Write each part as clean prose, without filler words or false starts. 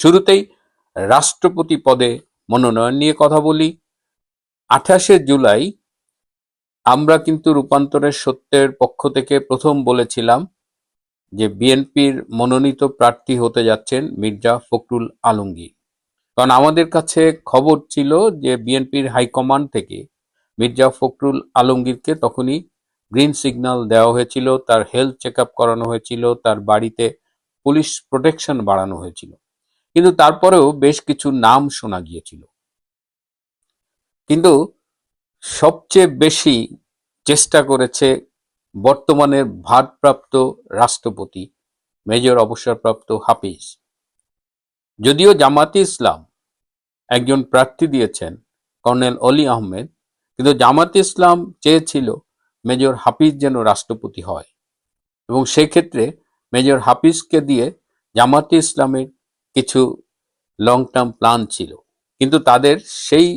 শুরুতেই রাষ্ট্রপতি পদে মনোনয়ন নিয়ে কথা বলি। 28শে জুলাই আমরা কিন্তু রূপান্তরের সত্যের পক্ষ থেকে প্রথম বলেছিলাম যে বিএনপির মনোনীত প্রার্থী হতে যাচ্ছেন মির্জা ফখরুল আলমগীর। কারণ আমাদের কাছে খবর ছিল যে বিএনপির হাইকমান্ড থেকে মির্জা ফখরুল আলমগীরকে তখনই গ্রিন সিগন্যাল দেওয়া হয়েছিল, তার হেলথ চেক আপ করানো হয়েছিল, তার বাড়িতে পুলিশ প্রোটেকশন বাড়ানো হয়েছিল। কিন্তু তারপরেও বেশ কিছু নাম শোনা গিয়েছিল। কিন্তু সবচেয়ে বেশি চেষ্টা করেছে বর্তমানের ভারপ্রাপ্ত রাষ্ট্রপতি মেজর অবসরপ্রাপ্ত হাফিজ। যদিও জামাতে ইসলাম একজন প্রার্থী দিয়েছেন কর্নেল অলি আহমেদ, কিন্তু জামাতে ইসলাম চেয়েছিল মেজর হাফিজ যেন রাষ্ট্রপতি হয়, এবং সেক্ষেত্রে মেজর হাফিজকে দিয়ে জামাতে ইসলামের কিছু লং টার্ম প্ল্যান ছিল, কিন্তু তাদের সেই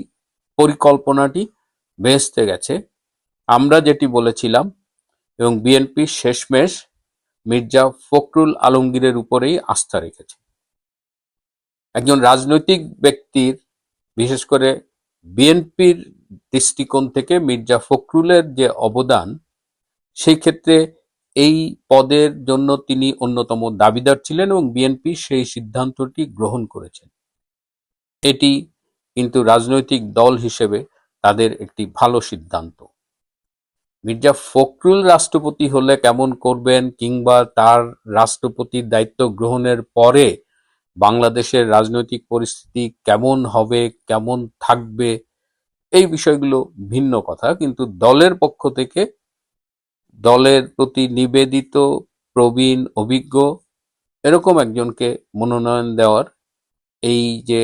পরিকল্পনাটি ভেস্তে গেছে। আমরা যেটি বলেছিলাম এবং বিএনপি শেষমেশ মির্জা ফখরুল আলমগীরের উপরেই আস্থা রেখেছে। একজন রাজনৈতিক ব্যক্তির, বিশেষ করে বিএনপির দৃষ্টিকোণ থেকে মির্জা ফখরুলের যে অবদান, সেই ক্ষেত্রে এই পদের জন্য তিনি অন্যতম দাবিদার ছিলেন এবং বিএনপি সেই সিদ্ধান্তটি গ্রহণ করেছেন। এটি কিন্তু রাজনৈতিক দল হিসেবে তাদের একটি ভালো সিদ্ধান্ত। মির্জা ফখরুল রাষ্ট্রপতি হলে কেমন করবেন, কিংবা তার রাষ্ট্রপতির দায়িত্ব গ্রহণের পরে বাংলাদেশের রাজনৈতিক পরিস্থিতি কেমন হবে, কেমন থাকবে, এই বিষয়গুলো ভিন্ন কথা। কিন্তু দলের পক্ষ থেকে দলের প্রতি নিবেদিত, প্রবীণ, অভিজ্ঞ এরকম একজনকে মনোনয়ন দেওয়ার এই যে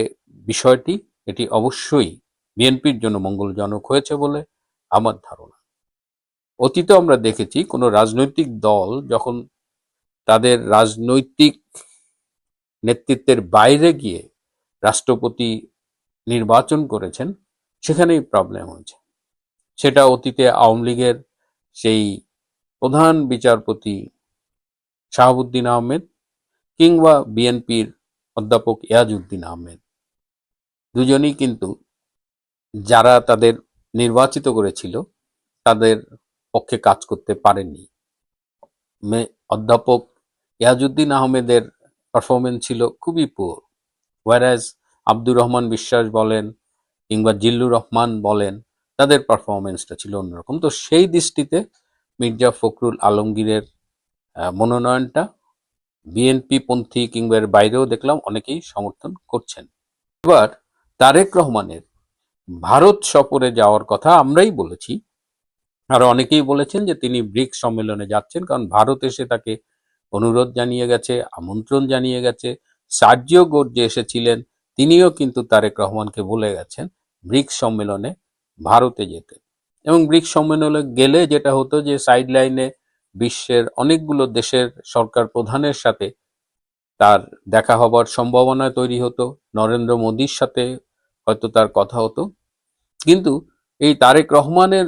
বিষয়টি, এটি অবশ্যই বিএনপির জন্য মঙ্গলজনক হয়েছে বলে আমার ধারণা। অতীতে আমরা দেখেছি কোনো রাজনৈতিক দল যখন তাদের রাজনৈতিক নেতৃত্বের বাইরে গিয়ে রাষ্ট্রপতি নির্বাচন করেছেন, সেখানেই প্রবলেম হয়েছে। সেটা অতীতে আওয়ামী লীগের সেই প্রধান বিচারপতি শাহাবুদ্দিন আহমেদ কিংবা বিএনপির অধ্যাপক ইয়াজউদ্দিন আহমেদ, দুজনেই কিন্তু যারা তাদের নির্বাচিত করেছিল তাদের পক্ষে কাজ করতে পারেননি। অধ্যাপক ইয়াজউদ্দিন আহমেদের পারফরমেন্স ছিল খুবই পুয়ার, ওয়ারাজ আব্দুর রহমান বিশ্বাস বলেন কিংবা জিল্লুর রহমান বলেন, তাদের পারফরমেন্সটা ছিল অন্যরকম। তো সেই দৃষ্টিতে মির্জা ফখরুল আলমগীরের মনোনয়নটা বিএনপি পন্থী কিংবা এর বাইরেও দেখলাম অনেকেই সমর্থন করছেন। এবার তারেক রহমানের ভারত সফরে যাওয়ার কথা আমরাই বলেছি, আর অনেকেই বলেছেন যে তিনি ব্রিক্স সম্মেলনে যাচ্ছেন, কারণ ভারত এসে তাকে অনুরোধ জানিয়ে গেছে, আমন্ত্রণ জানিয়ে গেছে। সার্জিও গোর্জে এসেছিলেন, তিনিও কিন্তু তারেক রহমানকে বলে গেছেন ব্রিক্স সম্মেলনে ভারতে যেতে। এবং ব্রিক্স সম্মেলনে গেলে যেটা হতো যে সাইড লাইনে বিশ্বের অনেকগুলো দেশের সরকার প্রধানের সাথে তার দেখা হবার সম্ভাবনা তৈরি হতো, নরেন্দ্র মোদীর সাথে হয়তো তার কথা হতো। কিন্তু এই তারেক রহমানের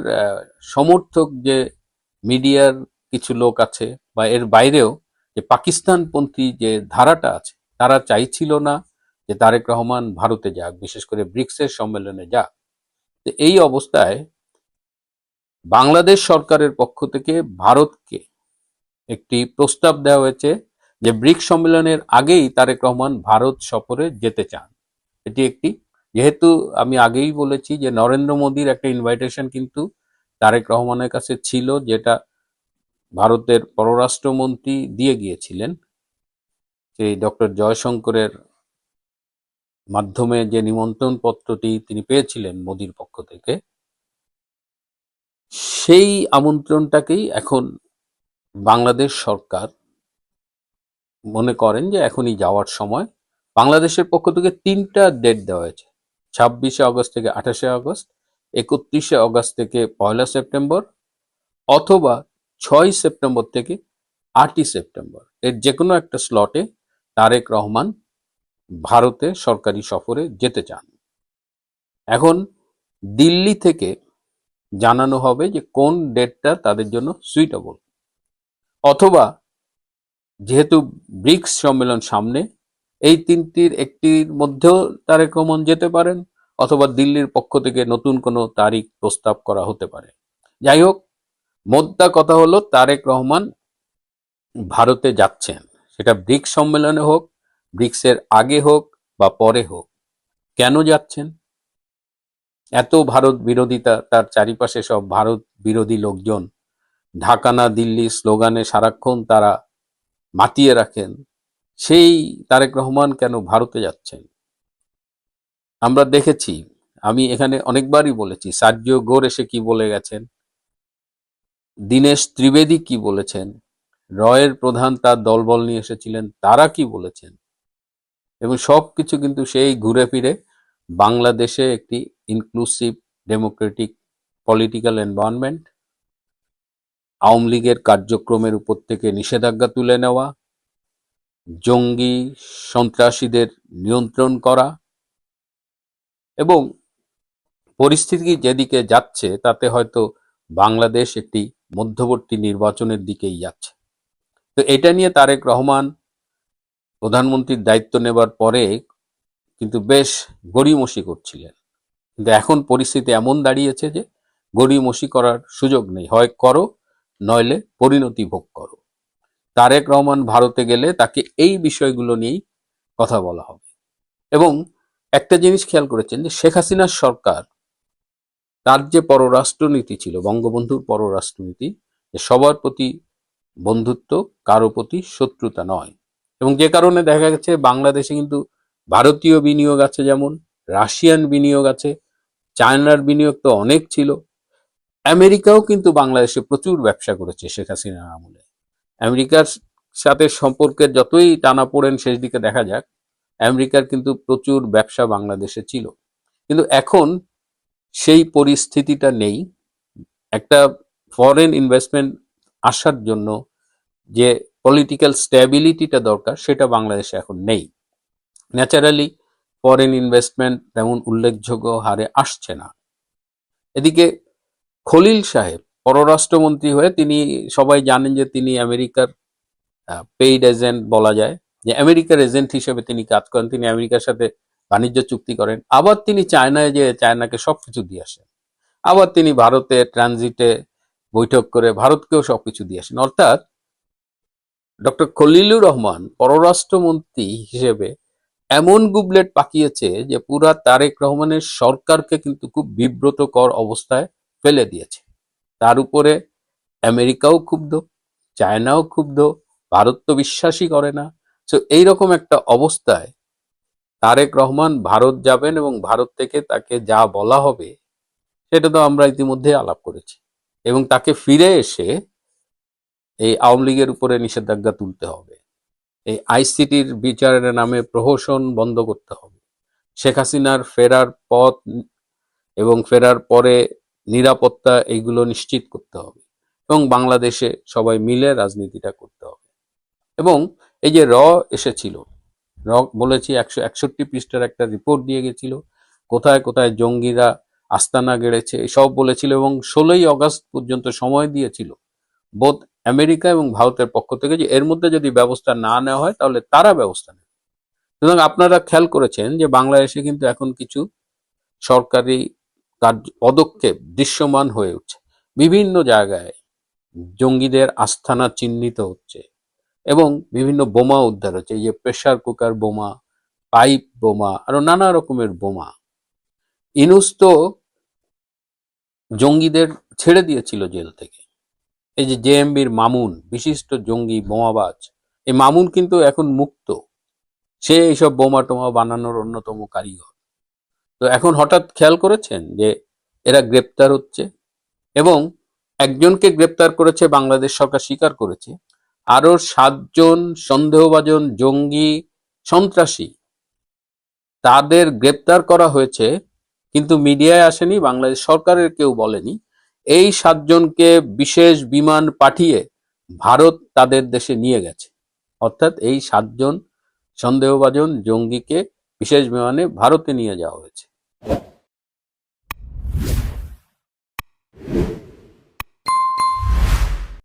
সমর্থক যে মিডিয়ার কিছু লোক আছে বা এর বাইরেও যে পাকিস্তানপন্থী যে ধারাটা আছে, তারা চাইছিল না যে তারেক রহমান ভারতে যাক, বিশেষ করে ব্রিক্সের সম্মেলনে যাক। তো এই অবস্থায় বাংলাদেশ সরকারের পক্ষ থেকে ভারতকে একটি প্রস্তাব দেওয়া হয়েছে যে ব্রিক্স সম্মেলনের আগেই তারেক রহমান ভারত সফরে যেতে চান। এটি একটি, যেহেতু আমি আগেই বলেছি যে নরেন্দ্র মোদীর একটা ইনভাইটেশন কিন্তু তারেক রহমানের কাছে ছিল, যেটা ভারতের পররাষ্ট্রমন্ত্রী দিয়ে গিয়েছিলেন, সেই ডক্টর জয়শঙ্করের মাধ্যমে যে নিমন্ত্রণ পত্রটি তিনি পেয়েছিলেন মোদীর পক্ষ থেকে, সেই আমন্ত্রণটাকেই এখন বাংলাদেশ সরকার মনে করেন যে এখনই যাওয়ার সময়। বাংলাদেশের পক্ষ থেকে 3টা ডেট দেওয়া হয়েছে: 26শে আগস্ট থেকে 28শে আগস্ট, 31শে আগস্ট থেকে 1লা সেপ্টেম্বর, অথবা 6ই সেপ্টেম্বর থেকে 8ই সেপ্টেম্বর। এর যে কোনো একটা স্লটে তারেক রহমান ভারতে সরকারি সফরে যেতে চান। এখন দিল্লি থেকে জানানো হবে যে কোন ডেটটা তাদের জন্য সুইটেবল, অথবা যেহেতু ব্রিক্স সম্মেলন সামনে এই তিনটির একটির মধ্যেও তারেক রহমান যেতে পারেন, অথবা দিল্লির পক্ষ থেকে নতুন কোনো তারিখ প্রস্তাব করা হতে পারে। যাই হোক, মোদ্দা কথা হলো তারেক রহমান ভারতে যাচ্ছেন, সেটা ব্রিক্স সম্মেলনে হোক, ব্রিক্সের আগে হোক বা পরে হোক। কেন যাচ্ছেন? এত ভারত বিরোধিতা, তার চারিপাশে সব ভারত বিরোধী লোকজন, ঢাকা না দিল্লি স্লোগানে সারাক্ষণ তারা মাতিয়ে রাখেন। সেই তারেক রহমান কেন ভারতে যাচ্ছেন? আমরা দেখেছি, আমি এখানে অনেকবারই বলেছি, সার্জিও গোর এসে কি বলে গেছেন, দীনেশ ত্রিবেদী কি বলেছেন, রয়ের প্রধান তার দলবল নিয়ে এসেছিলেন, তারা কি বলেছেন, এবং সবকিছু কিন্তু সেই ঘুরে ফিরে বাংলাদেশে একটি inclusive Democratic political environment, Awami লীগের কার্যক্রমের উপর থেকে নিষেধাজ্ঞা তুলে নেওয়া, জঙ্গি সন্ত্রাসীদের নিয়ন্ত্রণ করা, এবং পরিস্থিতি যেদিকে যাচ্ছে তাতে হয়তো বাংলাদেশ একটি মধ্যবর্তী নির্বাচনের দিকেই যাচ্ছে। তো এটা নিয়ে তারেক রহমান প্রধানমন্ত্রীর দায়িত্ব নেবার পরে কিন্তু বেশ গড়িমসি করছিলেন, কিন্তু এখন পরিস্থিতি এমন দাঁড়িয়েছে যে গড়িমসি করার সুযোগ নেই, হয় করো নইলে পরিণতি ভোগ করো। তারেক রহমান ভারতে গেলে তাকে এই বিষয়গুলো নিয়েই কথা বলা হবে। এবং একটা জিনিস খেয়াল করেছেন যে শেখ হাসিনার সরকার, তার যে পররাষ্ট্রনীতি ছিল, বঙ্গবন্ধুর পররাষ্ট্রনীতি, যে সবার প্রতি বন্ধুত্ব, কারো প্রতি শত্রুতা নয়, এবং যে কারণে দেখা গেছে বাংলাদেশে কিন্তু ভারতীয় বিনিয়োগ আছে, যেমন রাশিয়ান বিনিয়োগ আছে, চায়নার বিনিয়োগ তো অনেক ছিল, আমেরিকাও কিন্তু বাংলাদেশে প্রচুর ব্যবসা করেছে শেখ হাসিনার আমলে। আমেরিকার সাথে সম্পর্কের যতই টানাপোড়েন শেষ দিকে দেখা যাক, আমেরিকার কিন্তু প্রচুর ব্যবসা বাংলাদেশে ছিল। কিন্তু এখন সেই পরিস্থিতিটা নেই। একটা ফরেন ইনভেস্টমেন্ট আসার জন্য যে পলিটিক্যাল স্ট্যাবিলিটিটা দরকার, সেটা বাংলাদেশে এখন নেই। ন্যাচারালি ফরেন ইনভেস্টমেন্ট তেমন উল্লেখযোগ্য হারে আসছে না। এদিকে খলিল সাহেব পররাষ্ট্রমন্ত্রী হয়ে, তিনি সবাই জানেন যে তিনি আমেরিকার পেইড এজেন্ট বলা যায়, যে আমেরিকার এজেন্ট হিসেবে তিনি কাজ করেন, তিনি আমেরিকার সাথে বাণিজ্য চুক্তি করেন, আবার তিনি চায়নায় যে চায়নাকে সবকিছু দিয়ে আসেন, আবার তিনি ভারতে ট্রানজিটে বৈঠক করে ভারতকেও সবকিছু দিয়ে আসেন। অর্থাৎ ডক্টর খলিলুর রহমান পররাষ্ট্রমন্ত্রী হিসেবে এমন গুবলেট পাকিয়েছে যে পুরা তারেক রহমানের সরকারকে কিন্তু খুব বিব্রতকর অবস্থায় ফেলে দিয়েছে। তার উপরে আমেরিকাও ক্ষুব্ধ, চায়নাও ক্ষুব্ধ, ভারত তো বিশ্বাসই করে না। তো এইরকম একটা অবস্থায় তারেক রহমান ভারত যাবেন, এবং ভারত থেকে তাকে যা বলা হবে সেটা তো আমরা ইতিমধ্যে আলাপ করেছি, এবং তাকে ফিরে এসে এই আওয়ামী লীগের উপরে নিষেধাজ্ঞা তুলতে হবে, এই আইসিটির বিচারের নামে প্রহসন বন্ধ করতে হবে, শেখ হাসিনার ফেরার পথ এবং ফেরার পরে নিরাপত্তা এইগুলো নিশ্চিত করতে হবে, এবং বাংলাদেশে সবাই মিলে রাজনীতিটা করতে হবে। এবং এই যে এসেছিল, বলেছি 161 পৃষ্ঠার একটা রিপোর্ট দিয়ে গেছিল, কোথায় কোথায় জঙ্গিরা আস্তানা গেড়েছে সব বলেছিল, এবং 16ই আগস্ট পর্যন্ত সময় দিয়েছিল বোধ আমেরিকা এবং ভারতের পক্ষ থেকে, যে এর মধ্যে যদি ব্যবস্থা না নেওয়া হয় তাহলে তারা ব্যবস্থা নেবে। সুতরাং আপনারা খেয়াল করেছেন যে বাংলাদেশে কিন্তু এখন কিছু সরকারি পদক্ষেপ দৃশ্যমান হয়ে উঠছে। বিভিন্ন জায়গায় জঙ্গিদের আস্তানা চিহ্নিত হচ্ছে, এবং বিভিন্ন বোমা উদ্ধার হচ্ছে, এই যে প্রেসার কুকার বোমা, পাইপ বোমা, আরো নানা রকমের বোমা। ইনুস তো জঙ্গিদের ছেড়ে দিয়েছিল জেল থেকে। এই যে জেএমবির মামুন, বিশিষ্ট জঙ্গি বোমাবাজ, এই মামুন কিন্তু এখন মুক্ত, সে এইসব বোমা টোমা বানানোর অন্যতম কারিগর। তো এখন হঠাৎ খেয়াল করেছেন যে এরা গ্রেপ্তার হচ্ছে, এবং একজনকে গ্রেপ্তার করেছে বাংলাদেশ সরকার স্বীকার করেছে, আরো 7 জন সন্দেহভাজন জঙ্গি সন্ত্রাসী তাদের গ্রেপ্তার করা হয়েছে, কিন্তু মিডিয়ায় আসেনি, বাংলাদেশ সরকারের কেউ বলেনি। এই 7 জনকে বিশেষ বিমান পাঠিয়ে ভারত তাদের দেশে নিয়ে গেছে। অর্থাৎ এই 7 জন সন্দেহভাজন জঙ্গিকে বিশেষ বিমানে ভারতে নিয়ে যাওয়া হয়েছে।